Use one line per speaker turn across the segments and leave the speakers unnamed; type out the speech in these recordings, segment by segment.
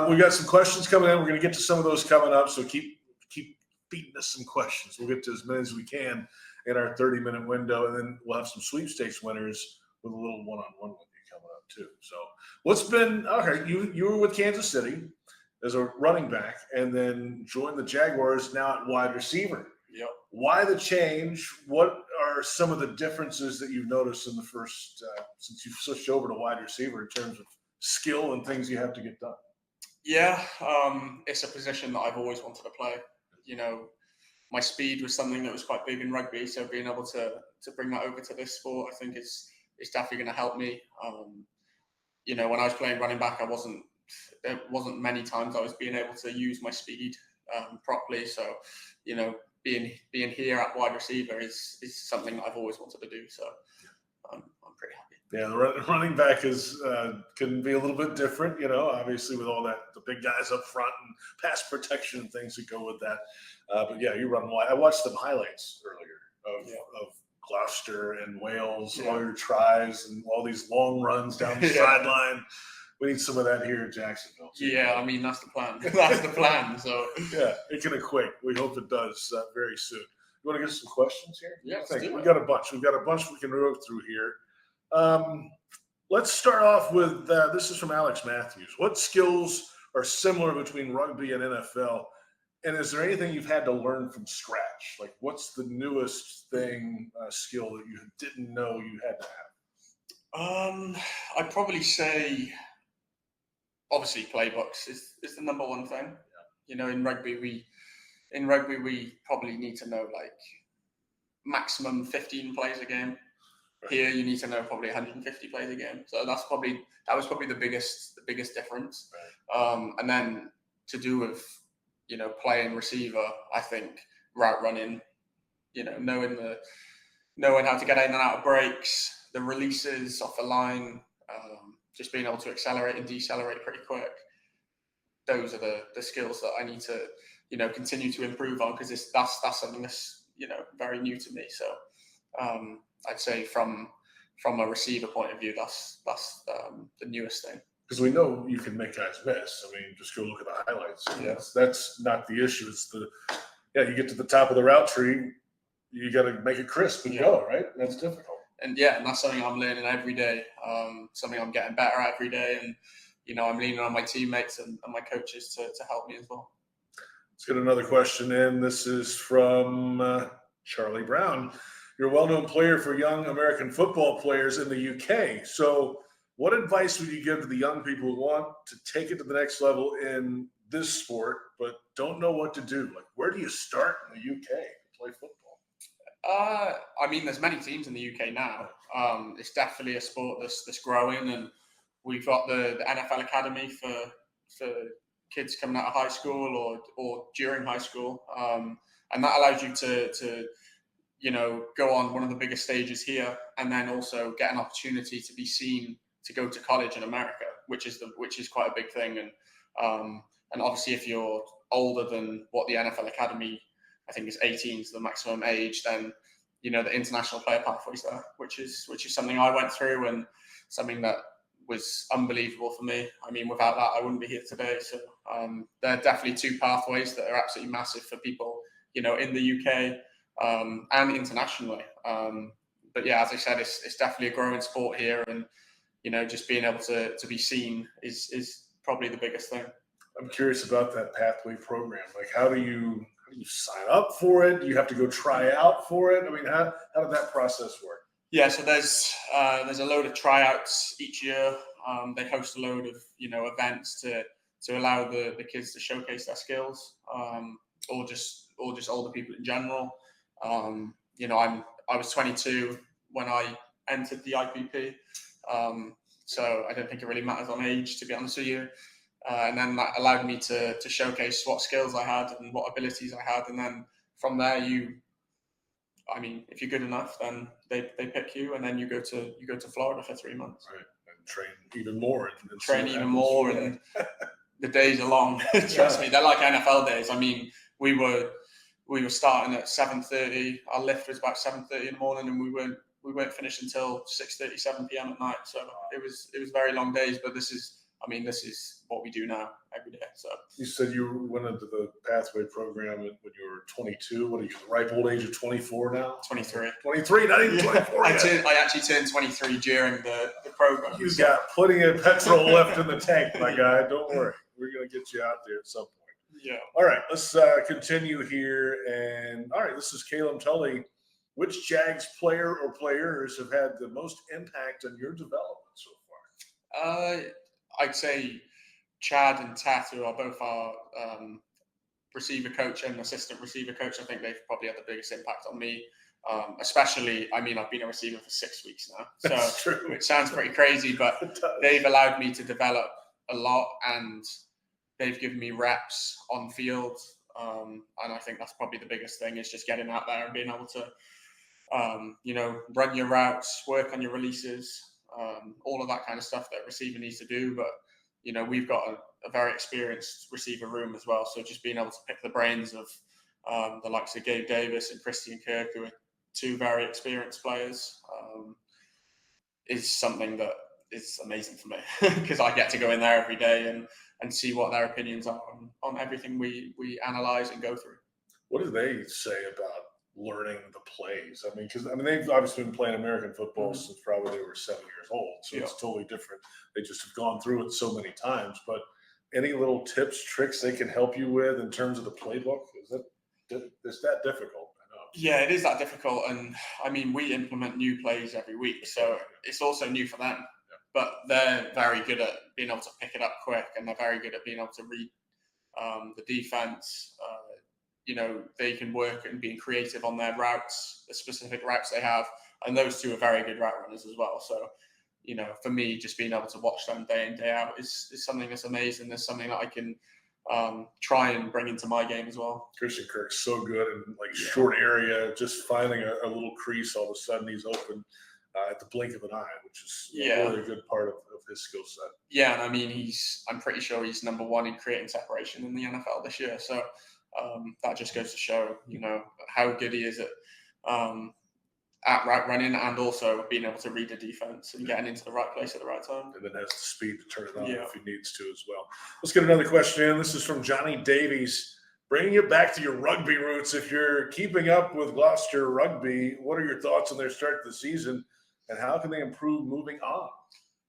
We've got some questions coming in. We're going to get to some of those coming up, so keep feeding us some questions. We'll get to as many as we can in our 30-minute window, and then we'll have some sweepstakes winners with a little one-on-one with you coming up too. So what's been okay? You were with Kansas City as a running back, and then joined the Jaguars now at wide receiver.
Yep.
Why the change? What are some of the differences that you've noticed in the first since you've switched over to wide receiver in terms of skill and things you have to get done?
Yeah, it's a position that I've always wanted to play. You know, my speed was something that was quite big in rugby, so being able to bring that over to this sport, I think it's definitely going to help me. You know, when I was playing running back, there wasn't many times I was being able to use my speed properly. So, you know, being here at wide receiver is something I've always wanted to do. So I'm pretty happy.
Yeah, the running back can be a little bit different, you know, obviously with all that, the big guys up front and pass protection and things that go with that. But yeah, you run wide. I watched some highlights earlier of Gloucester and Wales, all your tries and all these long runs down the sideline. We need some of that here in Jacksonville too.
Yeah, I mean, that's the plan. That's the plan. So
yeah, it can equate. We hope it does very soon. You want to get some questions here?
Yeah,
we've got a bunch. We've got a bunch we can go through here. Let's start off with this is from Alex Matthews. What skills are similar between rugby and NFL? And is there anything you've had to learn from scratch? Like, what's the newest skill that you didn't know you had to have?
I'd probably say, obviously, playbooks is the number one thing. Yeah. You know, in rugby we probably need to know like maximum 15 plays a game. Right. Here you need to know probably 150 plays a game. So that was probably the biggest difference. Right. And then to do with, you know, playing receiver, I think route running, you know, knowing how to get in and out of breaks, the releases off the line, just being able to accelerate and decelerate pretty quick. Those are the skills that I need to, you know, continue to improve on, because that's something that's, you know, very new to me. So I'd say from a receiver point of view, that's the newest thing.
Because we know you can make guys miss. I mean, just go look at the highlights. Yeah. That's not the issue. It's you get to the top of the route tree, you got to make it crisp and go, right? That's difficult.
And that's something I'm learning every day. Something I'm getting better at every day, and you know, I'm leaning on my teammates and my coaches to help me as well.
Let's get another question in. This is from Charlie Brown. You're a well-known player for young American football players in the UK. So what advice would you give to the young people who want to take it to the next level in this sport, but don't know what to do? Like, where do you start in the UK to play football?
I mean, there's many teams in the UK now. It's definitely a sport that's growing, and we've got the NFL Academy for kids coming out of high school or during high school, and that allows you to you know, go on one of the biggest stages here, and then also get an opportunity to be seen to go to college in America, which is quite a big thing. And obviously, if you're older than what the NFL Academy, I think is 18 is the maximum age, then you know the international player pathways there, which is something I went through and something that was unbelievable for me. I mean, without that, I wouldn't be here today. So there are definitely two pathways that are absolutely massive for people, you know, in the UK. And internationally. But yeah, as I said, it's definitely a growing sport here, and you know, just being able to be seen is probably the biggest thing.
I'm curious about that pathway program. Like, how do you sign up for it? Do you have to go try out for it? I mean, how did that process work?
Yeah, so there's a load of tryouts each year. They host a load of, you know, events to allow the kids to showcase their skills, or just older people in general. You know, I was 22 when I entered the IPP, so I don't think it really matters on age, to be honest with you. And then that allowed me to showcase what skills I had and what abilities I had, and then from there, I mean, if you're good enough, then they pick you, and then you go to Florida for 3 months.
Right, and train even more.
And the days are long. Trust me, they're like NFL days. I mean, we were starting at 7:30. Our lift was about 7:30 in the morning, and we weren't finished until 6:30, 7 p.m. at night. So it was very long days. But this is what we do now every day. So
you said you went into the pathway program when you were 22. What are you, the ripe old age of 24 now?
23.
23, not even 24 yet.
I actually turned 23 during the program.
You've got plenty of petrol left in the tank, my guy. Don't worry. We're going to get you out there at some point.
Yeah.
All right, let's continue here. And all right, this is Caleb Tully. Which Jags player or players have had the most impact on your development so far?
I'd say Chad and Tat, who are both our receiver coach and assistant receiver coach. I think they've probably had the biggest impact on me. Especially, I mean, I've been a receiver for 6 weeks now, so
That's true.
It sounds pretty crazy, but they've allowed me to develop a lot, and they've given me reps on field. And I think that's probably the biggest thing, is just getting out there and being able to, run your routes, work on your releases, all of that kind of stuff that a receiver needs to do. But, we've got a very experienced receiver room as well. So just being able to pick the brains of the likes of Gabe Davis and Christian Kirk, who are two very experienced players, is something that is amazing for me, because I get to go in there every day and see what their opinions are on everything we analyze and go through.
What do they say about learning the plays? I mean, they've obviously been playing American football since probably they were 7 years old, so It's totally different. They just have gone through it so many times. But any little tips, tricks they can help you with in terms of the playbook? Is that difficult? I know.
Yeah, it is that difficult, and I mean, we implement new plays every week, so it's also new for them. But they're very good at being able to pick it up quick, and they're very good at being able to read the defense. They can work and being creative on their routes, the specific routes they have, and those two are very good route runners as well. So, for me, just being able to watch them day in, day out is something that's amazing. There's something that I can try and bring into my game as well.
Christian Kirk's so good in short area, just finding a little crease, all of a sudden he's open at the blink of an eye, which is a really good part of his skill set. Yeah,
and I mean, I'm pretty sure he's number one in creating separation in the NFL this year. So that just goes to show, how good he is at route running, and also being able to read the defense and getting into the right place at the right time.
And then has the speed to turn it on if he needs to as well. Let's get another question in. This is from Johnny Davies. Bringing it back to your rugby roots, if you're keeping up with Gloucester rugby, what are your thoughts on their start to the season, and how can they improve moving on?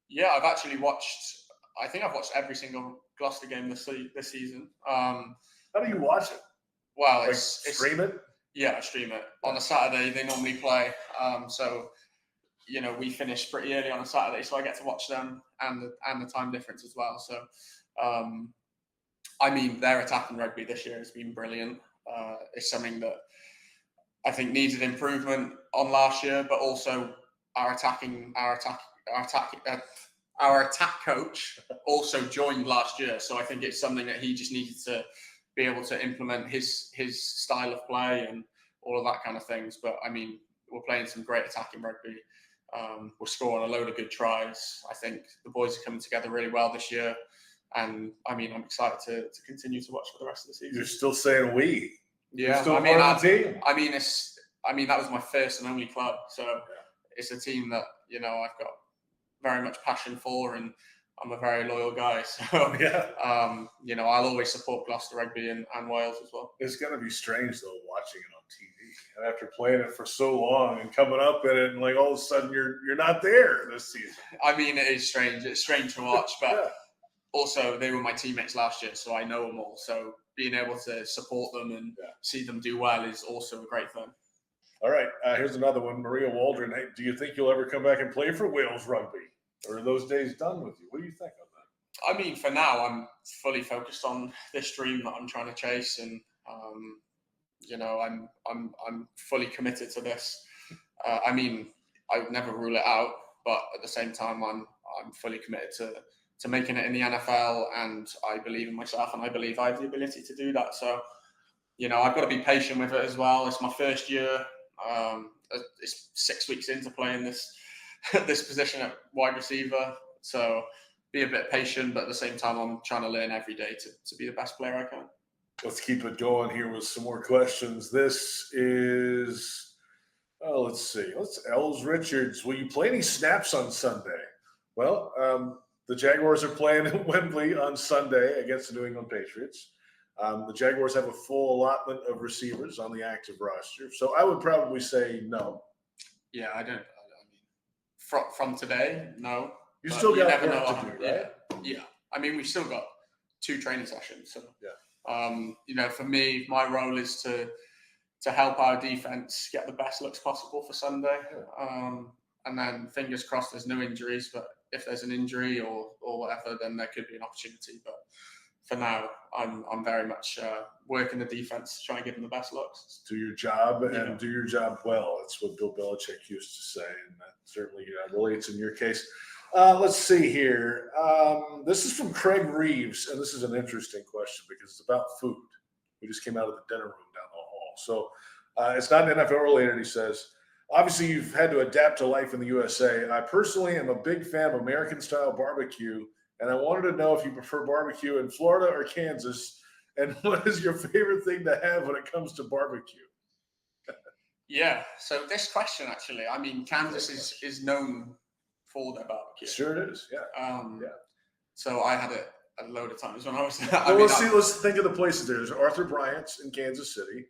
Yeah, I've actually watched every single Gloucester game this season.
How do you watch it?
Well,
stream it?
Yeah, I stream it. On a Saturday, they normally play. So, we finish pretty early on a Saturday, so I get to watch them and the time difference as well. So, I mean, their attacking rugby this year has been brilliant. It's something that I think needed improvement on last year, but also our attack coach also joined last year. So I think it's something that he just needed to be able to implement his style of play and all of that kind of things. But I mean, we're playing some great attacking rugby. We're scoring a load of good tries. I think the boys are coming together really well this year. And I mean, I'm excited to continue to watch for the rest of the season.
You're still saying we?
Yeah,
still part of the team?
I mean, that was my first and only club, so it's a team that I've got very much passion for, and I'm a very loyal guy. So I'll always support Gloucester rugby and Wales as well.
It's gonna be strange though, watching it on TV, and after playing it for so long and coming up in it, and all of a sudden you're not there this season.
I mean, it is strange. It's strange to watch, but. Also, they were my teammates last year, so I know them all. So being able to support them and see them do well is also a great thing.
All right, here's another one. Maria Waldron, hey, do you think you'll ever come back and play for Wales rugby? Or are those days done with you? What do you think of that?
I mean, for now, I'm fully focused on this dream that I'm trying to chase. And, I'm fully committed to this. I mean, I would never rule it out. But at the same time, I'm fully committed to making it in the NFL, and I believe in myself, and I believe I have the ability to do that. So, I've got to be patient with it as well. It's my first year. It's 6 weeks into playing this position at wide receiver. So be a bit patient, but at the same time, I'm trying to learn every day to be the best player I can.
Let's keep it going here with some more questions. This is, let's see. Els Richards, will you play any snaps on Sunday? Well, The Jaguars are playing at Wembley on Sunday against the New England Patriots. The Jaguars have a full allotment of receivers on the active roster. So I would probably say no.
Yeah, I mean, from today, no.
You still got
never
work
know.
to do, right?
Yeah. I mean, we've still got 2 training sessions. So,
yeah.
For me, my role is to help our defense get the best looks possible for Sunday.
Yeah.
And then fingers crossed there's no injuries, but if there's an injury or whatever, then there could be an opportunity. But for now, I'm very much working the defense to try and give them the best looks.
Do your job and do your job well. That's what Bill Belichick used to say, and that certainly relates in your case. Let's see here. This is from Craig Reeves, and this is an interesting question because it's about food. We just came out of the dinner room down the hall. So it's not NFL related, he says. Obviously, you've had to adapt to life in the USA. I personally am a big fan of American-style barbecue, and I wanted to know if you prefer barbecue in Florida or Kansas, and what is your favorite thing to have when it comes to barbecue?
Yeah, so this question, actually, I mean, Kansas is known for their barbecue.
Sure it is, yeah.
So I had it a load of times when I was there.
Well, let's think of the places there. There's Arthur Bryant's in Kansas City.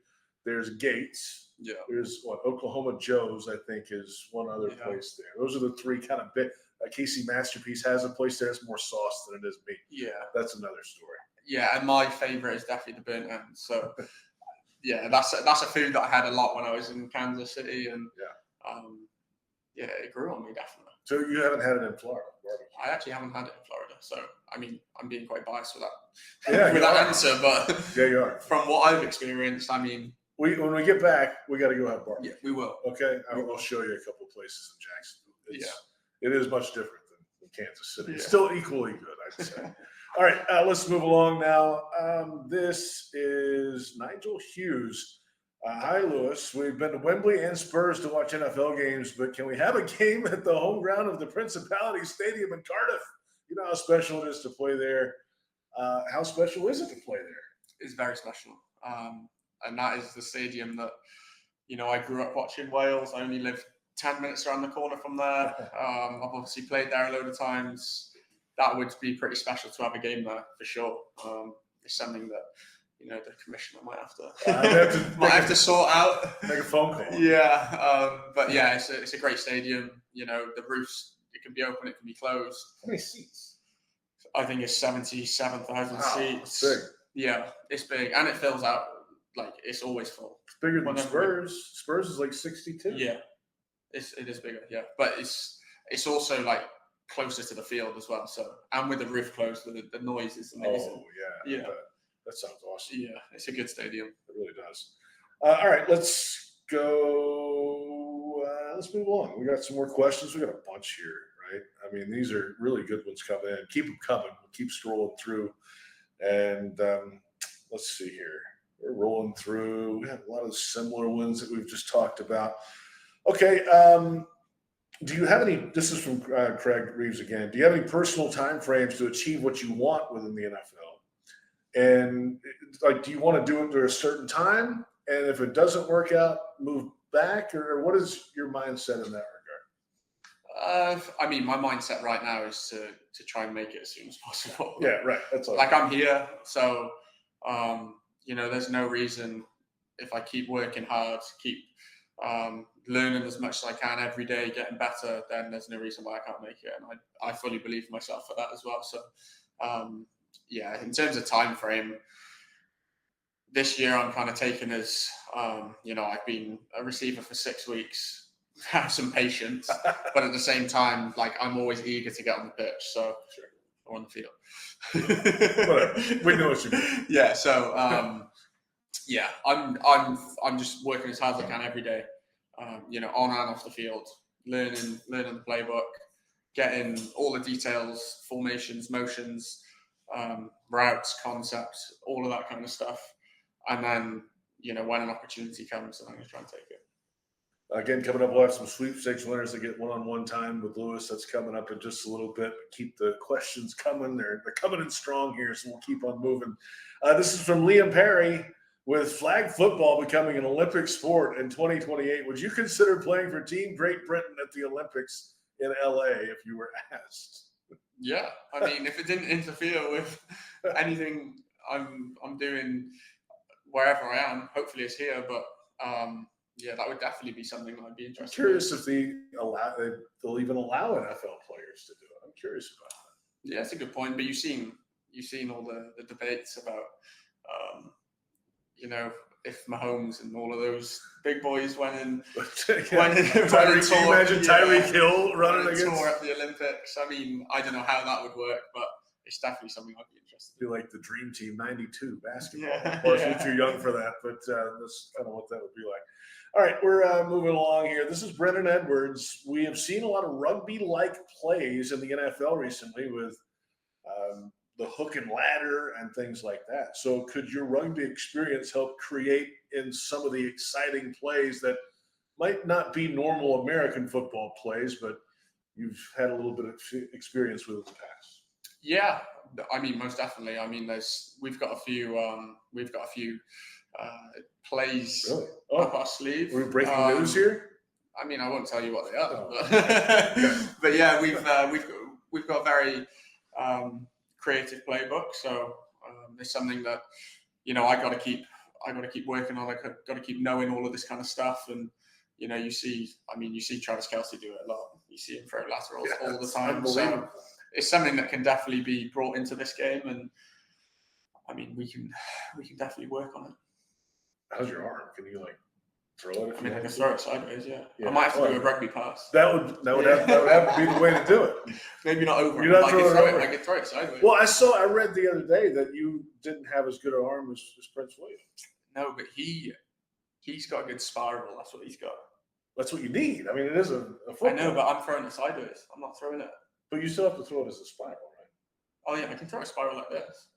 There's Gates.
Yeah.
There's Oklahoma Joe's, I think, is one other place there. Those are the 3 kind of big. Casey Masterpiece has a place there. It's more sauce than it is meat.
Yeah.
That's another story.
Yeah, and my favorite is definitely the burnt ends. So, yeah, that's a food that I had a lot when I was in Kansas City, and it grew on me definitely.
So you haven't had it in Florida? Barbecue.
I actually haven't had it in Florida. So, I mean, I'm being quite biased with that. With that answer, but
yeah, you are.
From what I've experienced, I mean,
when we get back, we got to go have barbecue.
Yeah, we will.
Okay, I'll show you a couple of places in Jacksonville. It is much different than Kansas City. It's still equally good, I'd say. All right, let's move along now. This is Nigel Hughes. Hi, Lewis. We've been to Wembley and Spurs to watch NFL games, but can we have a game at the home ground of the Principality Stadium in Cardiff? You know how special it is to play there. How special is it to play there?
It's very special. And that is the stadium that, I grew up watching Wales. I only lived 10 minutes around the corner from there. I've obviously played there a load of times. That would be pretty special to have a game there for sure. It's something that, the commissioner might have to sort out.
Make a phone call.
Yeah. But yeah, it's a great stadium. The roofs, it can be open, it can be closed.
How many seats?
I think it's 77,000 seats.
It's big.
Yeah, it's big. And it fills out. Like, it's always full.
It's bigger than Spurs. Spurs is like 62.
Yeah, it is bigger. Yeah, but it's also like closer to the field as well. So, and with the roof closed, the noise is amazing.
Oh yeah. That sounds awesome.
Yeah, it's a good stadium.
It really does. All right, let's go. Let's move along. We got some more questions. We got a bunch here, right? I mean, these are really good ones coming in. Keep them coming. We'll keep scrolling through, and let's see here. We're rolling through. We have a lot of similar ones that we've just talked about. Okay. Do you have any, this is from Craig Reeves again. Do you have any personal time frames to achieve what you want within the NFL? And do you want to do it at a certain time? And if it doesn't work out, move back? Or what is your mindset in that regard?
I mean, my mindset right now is to try and make it as soon as possible.
Yeah, right. That's all.
Like, I'm here. So, there's no reason, if I keep working hard, keep learning as much as I can every day, getting better, then there's no reason why I can't make it. And I fully believe in myself for that as well. So, in terms of time frame, this year I'm kind of taken as, I've been a receiver for 6 weeks, have some patience, but at the same time, like, I'm always eager to get on the pitch. So, or on the field.
Whatever. We know what you mean.
Yeah. So, I'm just working as hard as I can every day. On and off the field, learning the playbook, getting all the details, formations, motions, routes, concepts, all of that kind of stuff. And then, when an opportunity comes, I'm going to try and take it.
Again, coming up, we'll have some sweepstakes winners that get one-on-one time with Lewis. That's coming up in just a little bit. Keep the questions coming. They're coming in strong here, so we'll keep on moving. This is from Liam Perry. With flag football becoming an Olympic sport in 2028, would you consider playing for Team Great Britain at the Olympics in LA if you were asked?
Yeah, I mean, if it didn't interfere with anything I'm doing wherever I am, hopefully it's here. But yeah, that would definitely be something I'd be
I'm
interested
curious
in.
if they'll even allow NFL players to do it. I'm curious about that.
Yeah, that's a good point. But you've seen all the debates about, you know, if Mahomes and all of those big boys went in,
Can you imagine Tyreek Hill running against?
Tour at the Olympics. I mean, I don't know how that would work, but it's definitely something I'd be interested
Be like the Dream Team '92 basketball.
Yeah,
Of course,
yeah.
you're too young for that, but that's kind of what that would be like. All right, we're moving along here. This is Brendan Edwards. We have seen a lot of rugby-like plays in the NFL recently with the hook and ladder and things like that. So could your rugby experience help create in some of the exciting plays that might not be normal American football plays, but you've had a little bit of experience with in the past?
Yeah, I mean, most definitely. I mean, we've got a few plays
Really?
up our sleeve.
We're breaking news here?
I mean, I won't tell you what they are,
Oh.
but yeah, we've got a very creative playbook. So it's something that, you know, I got to keep working on. I got to keep knowing all of this kind of stuff. And you know, you see Travis Kelce do it a lot. You see him throw laterals all the time. So it's something that can definitely be brought into this game, and I mean, we can definitely work on it.
How's your arm? Can you like throw it?
I mean, I can throw it sideways. Yeah. I
Yeah.
might have to do a rugby pass.
That would have to be the way to do it.
Maybe not over.
You're not
I could throw it sideways.
Well, I read the other day that you didn't have as good an arm as Prince William.
No, but he's got a good spiral. That's what he's got.
That's what you need. I mean, it is a football.
I know, but I'm throwing it sideways. I'm not throwing it.
But you still have to throw it as a spiral, right?
Oh yeah, I can throw a spiral like this.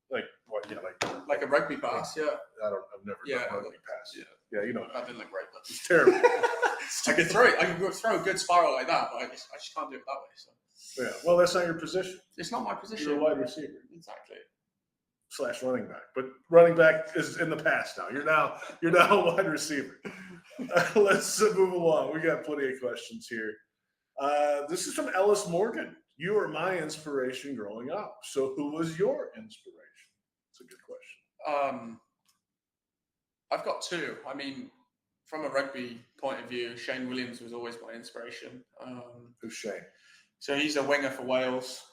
Like what? Yeah,
like a rugby pass. Yeah.
I've never done a rugby pass. Yeah, you know.
That didn't look great, but
it's terrible.
I could throw a good spiral like that, but I just can't do it that way. So.
Yeah. Well, that's not your position.
It's not my position.
You're a wide receiver.
Exactly.
/ running back, but running back is in the past now. You're now a wide receiver. Let's move along. We got plenty of questions here. This is from Ellis Morgan. You were my inspiration growing up. So who was your inspiration? It's a good question.
I've got two. I mean, from a rugby point of view, Shane Williams was always my inspiration.
Who's Shane? So
he's a winger for Wales.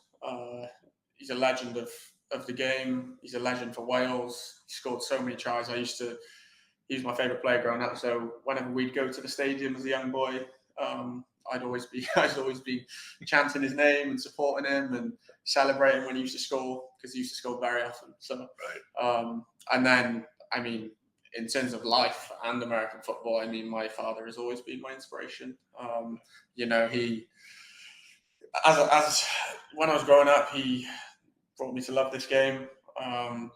He's a legend of the game. He's a legend for Wales. He scored so many tries. He was my favourite player growing up. So whenever we'd go to the stadium as a young boy, I'd always be chanting his name and supporting him and celebrating when he used to score, because he used to score very often. So,
right.
And then, I mean, in terms of life and American football, I mean, my father has always been my inspiration. You know, he, as when I was growing up, he brought me to love this game.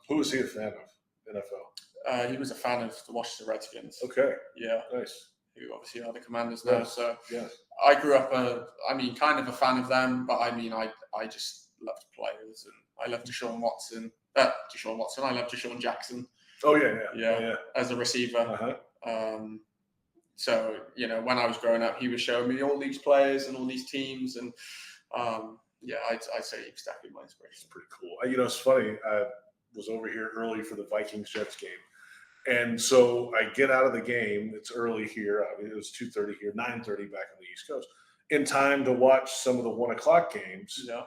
Who was he a fan of? NFL.
He was a fan of the Washington Redskins.
Okay.
Yeah.
Nice.
Who obviously are the Commanders now.
Yes.
So
yes.
I grew up, kind of a fan of them, but I mean, I just loved players, and I loved Deshaun Watson. I loved Deshaun Jackson.
Oh yeah.
As a receiver.
Uh-huh.
So you know, when I was growing up, he was showing me all these players and all these teams, and I'd say he was definitely my inspiration.
It's pretty cool. You know, it's funny. I was over here early for the Vikings-Jets game. And so I get out of the game. It's early here. I mean, it was 2:30 here, 9:30 back on the East Coast, in time to watch some of the 1 o'clock games.
Yeah.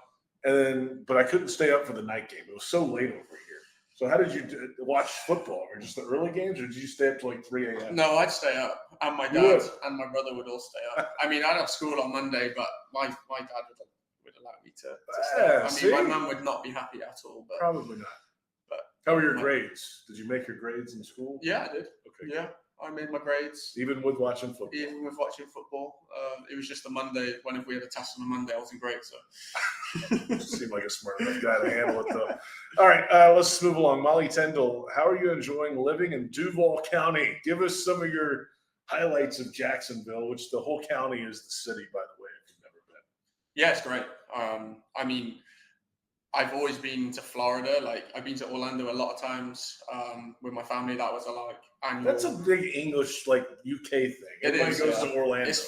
But I couldn't stay up for the night game. It was so late over here. So how did you watch football? Or just the early games, or did you stay up till like 3 a.m.?
No, I'd stay up, and my dad and my brother would all stay up. I mean, I'd have school on Monday, but my dad would allow me to stay up. I mean, my mum would not be happy at all. But
probably not.
But
how were your grades? Did you make your grades in school?
Yeah, I did.
Okay.
Yeah, I made my grades.
Even with watching football?
Even with watching football. It was just a Monday. Whenever we had a test on a Monday, I wasn't great. So.
Seemed like a smart enough guy to handle it, though. All right, let's move along. Molly Tyndall, how are you enjoying living in Duval County? Give us some of your highlights of Jacksonville, which the whole county is the city, by the way, if you've never been.
Yeah, it's great. I mean, I've always been to Florida. Like, I've been to Orlando a lot of times with my family. That was annual.
That's a big English, UK thing. Everybody goes to Orlando.
It's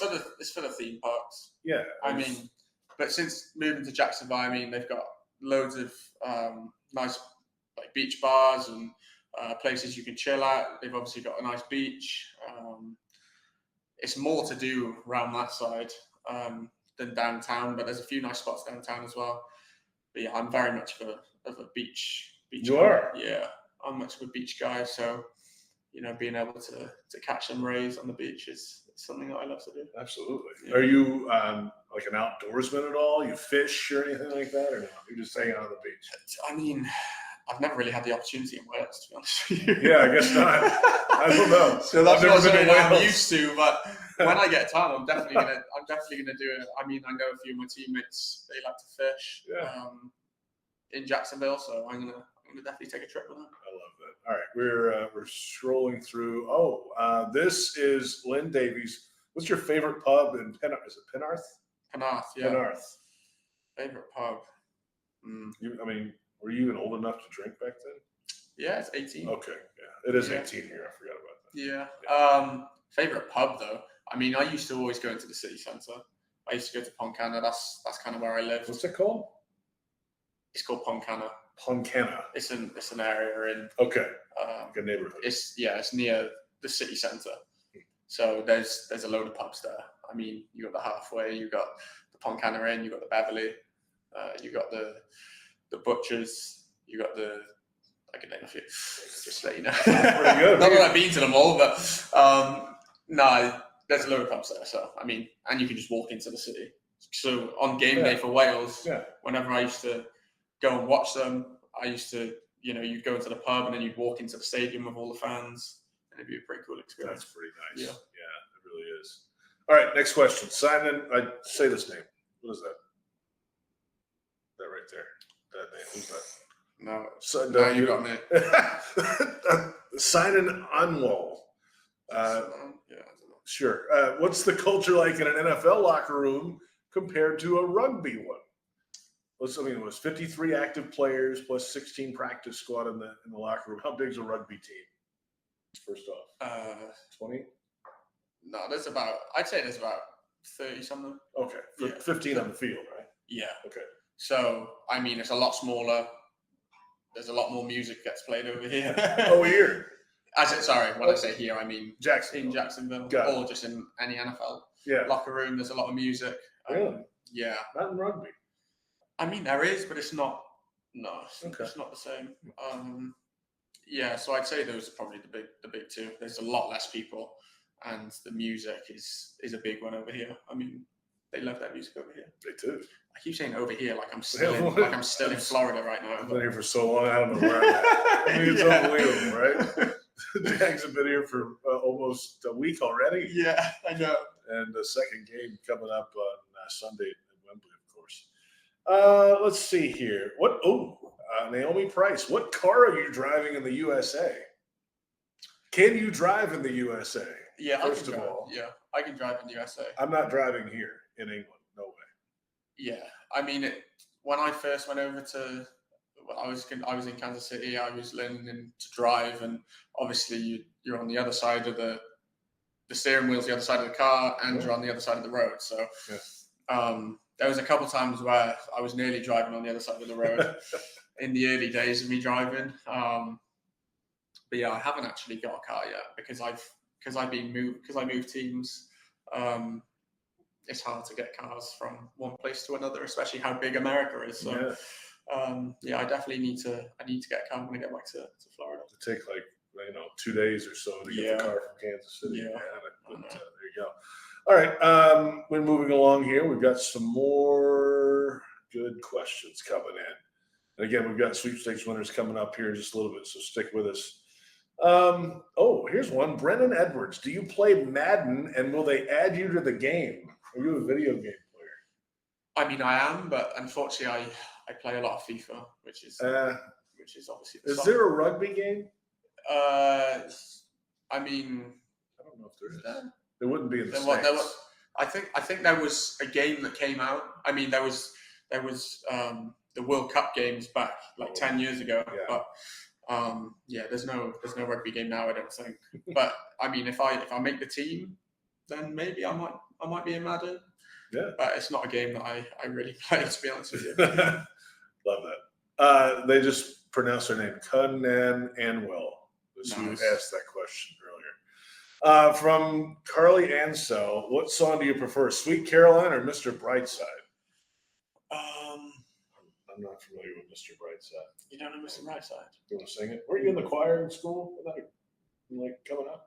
for the theme parks.
Yeah.
I mean, but since moving to Jacksonville, I mean, they've got loads of nice like beach bars and places you can chill at. They've obviously got a nice beach. It's more to do around that side than downtown, but there's a few nice spots downtown as well. But yeah, I'm very much of a beach
You
guy.
are?
Yeah, I'm much of a beach guy. So, being able to catch some rays on the beach is something that I love to do.
Absolutely.
Yeah.
Are you like an outdoorsman at all? You fish or anything like that, or no? You just hang out on the beach?
I mean, I've never really had the opportunity in Wales, to be honest with you.
Yeah, I guess not. I don't know.
So that's
I've
not
never been
something
to
I'm
Wales.
used to, but when I get time, I'm definitely gonna do it. I mean, I know a few of my teammates, they like to fish in Jacksonville, so I'm gonna definitely take a trip with them.
I love that. All right, we're scrolling through. This is Lynn Davies. What's your favorite pub in Penarth? Is it Penarth?
Penarth, yeah.
Penarth.
Favorite pub.
Were you even old enough to drink back then?
Yeah, it's 18.
Okay, yeah, it is 18 here. I forgot about that.
Yeah. Favorite pub though. I mean, I used to always go into the city centre. I used to go to Poncana. That's kind of where I lived.
What's it called?
It's called Poncana.
Poncana.
It's an area in.
Okay. Like a neighborhood.
It's near the city centre. So there's a load of pubs there. I mean, you got the Halfway, you got the Poncana Inn, you got the Beverly, you got the Butchers, you got the. I can name a few. Just to let you know.
Pretty good.
Not that I've been to them all, but no, there's a load of pubs there. So I mean, and you can just walk into the city. So on game day for Wales, whenever I used to go and watch them, I used to, you'd go into the pub and then you'd walk into the stadium with all the fans, and it'd be a pretty cool experience.
That's pretty nice.
Yeah,
it really is. All right, next question. Simon, I say this name. What is that? That right there. That name. Who's that?
No.
So,
no, you got me.
Simon Unwall. Sure. What's the culture like in an NFL locker room compared to a rugby one? It was 53 active players plus 16 practice squad in the locker room. How big's a rugby team? First off, 20.
No, I'd say there's about 30 something.
Okay, 15 on the field, right?
Yeah.
Okay.
So I mean, it's a lot smaller. There's a lot more music gets played over here.
Oh, here.
I say here, I mean
Jacksonville.
in Jacksonville, or just in any NFL locker room. There's a lot of music.
Really?
Yeah.
Not in rugby.
I mean, there is, but it's not. No, it's not the same. So I'd say those are probably the big two. There's a lot less people, and the music is a big one over here. I mean, they love that music over here.
They do.
I keep saying over here, like I'm still in Florida right now.
I've been here for so long, I don't know where I'm at. I mean, it's unbelievable, right? Jags have been here for almost a week already.
Yeah, I know.
And the second game coming up on Sunday in Wembley, of course. Let's see here. Naomi Price. What car are you driving in the USA? Can you drive in the USA?
Yeah,
first of all.
Yeah, I can drive in the USA.
I'm not driving here in England. No way.
Yeah, I mean, when I first went over to, I was in Kansas City. I was learning to drive, and obviously you're on the other side of the steering wheel's the other side of the car, and you're on the other side of the road. So, there was a couple times where I was nearly driving on the other side of the road in the early days of me driving. But yeah, I haven't actually got a car yet because I moved teams. It's hard to get cars from one place to another, especially how big America is. So, I definitely need to get a car when I get back to Florida.
It take 2 days or so to get the car from Kansas City.
Yeah.
There you go. All right, we're moving along here. We've got some more good questions coming in. And again, we've got sweepstakes winners coming up here in just a little bit, so stick with us. Here's one. Brennan Edwards. Do you play Madden, and will they add you to the game? Are you a video game player?
I mean, I am, but unfortunately, I play a lot of FIFA, which is obviously.
Is there a rugby game?
I mean,
I don't know if there is. There wouldn't be in the
States. I think there was a game that came out. I mean, there was the World Cup games back 10 years ago, but there's no rugby game now, I don't think. But I mean, if I make the team, then maybe I might be in Madden.
Yeah.
But it's not a game that I really play, to be honest with you.
Love that. They just pronounced her name, Cunan Anwell. Who
Nice.
asked that question earlier. From Carly Ansell, what song do you prefer, Sweet Caroline or Mr. Brightside? I'm not familiar with Mr. Brightside.
You don't know Mr. Brightside?
You want to sing it? Were you in the choir in school? Like coming up?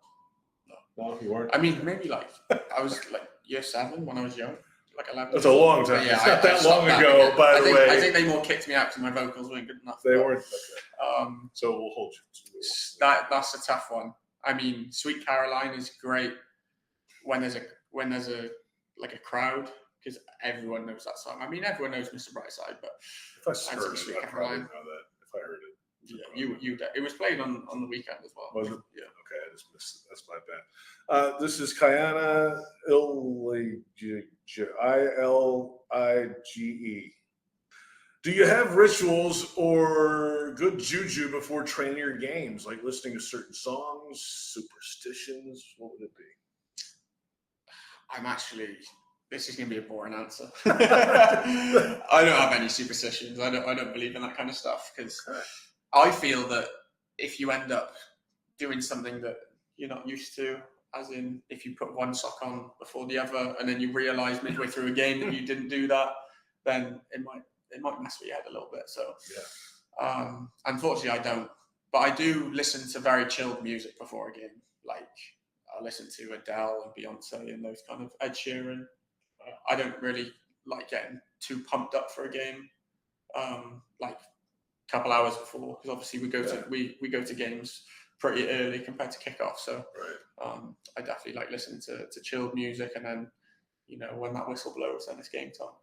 No, you weren't.
I mean, maybe like I was like year 7 when I was young, like 11.
That's a long time.
Yeah,
it's not that
stopped
long ago,
because
by the way.
I think they more kicked me out because my vocals weren't good enough.
They weren't. Okay.
Um,
So we'll hold you.
that's a tough one. I mean, Sweet Caroline is great when there's a like a crowd, because everyone knows that song. I mean, everyone knows Mr. Brightside, but
if I heard it,
Sweet
I'd probably
Caroline.
know that. If I heard it.
Yeah, it was played on the weekend as well.
Was it?
Yeah.
Okay, I just missed it. That's my bad. This is Kayana Ilige. Do you have rituals or good juju before training your games, like listening to certain songs, superstitions? What would it be?
This is going to be a boring answer. I don't have any superstitions. I don't believe in that kind of stuff, because I feel that if you end up doing something that you're not used to, as in if you put one sock on before the other and then you realize midway through a game that you didn't do that, then it might mess with your head a little bit. So unfortunately I don't. But I do listen to very chilled music before a game. Like I listen to Adele and Beyonce and those kind of Ed Sheeran. I don't really like getting too pumped up for a game. Like a couple hours before, because obviously we go to games pretty early compared to kickoff. So I definitely like listening to chilled music, and then when that whistle blows, then it's game time.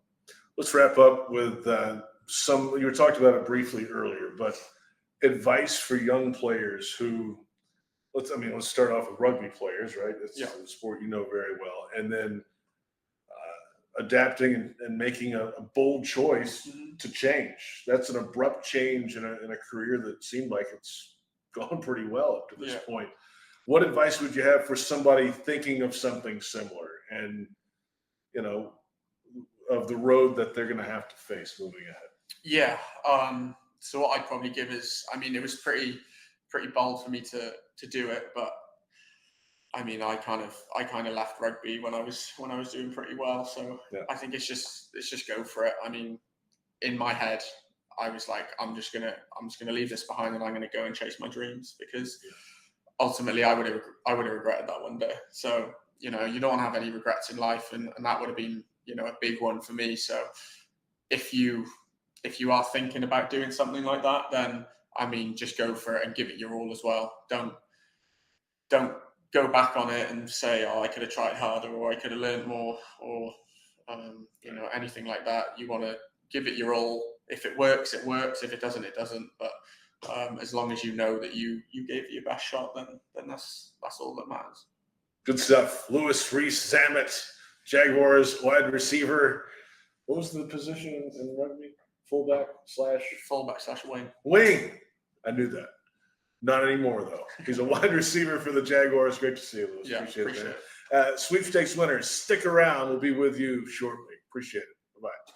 Let's wrap up with you were talking about it briefly earlier, but advice for young players who, let's start off with rugby players, right? It's a sport you know very well, and then adapting and making a bold choice to change. That's an abrupt change in a career that seemed like it's gone pretty well up to this point. What advice would you have for somebody thinking of something similar and, of the road that they're going to have to face moving ahead?
Yeah. So what I'd probably give is, it was pretty bold for me to do it, but I kind of left rugby when I was doing pretty well. So I think it's just go for it. In my head, I was like, I'm just gonna leave this behind, and I'm gonna go and chase my dreams, because ultimately I would have regretted that one day. So you don't want to have any regrets in life, and that would have been a big one for me. So if you are thinking about doing something like that, then just go for it and give it your all as well. Don't go back on it and say, oh, I could have tried harder, or I could have learned more, or anything like that. You want to give it your all. If it works, it works. If it doesn't, it doesn't. But as long as you know that you gave it your best shot, then that's all that matters.
Good stuff. Rees Zammit, Jaguars wide receiver. What was the position in rugby? Fullback /
wing.
Wing. I knew that. Not anymore, though. He's a wide receiver for the Jaguars. Great to see you, Lewis.
Yeah, appreciate
it. Sweepstakes winners, stick around. We'll be with you shortly. Appreciate it. Bye-bye.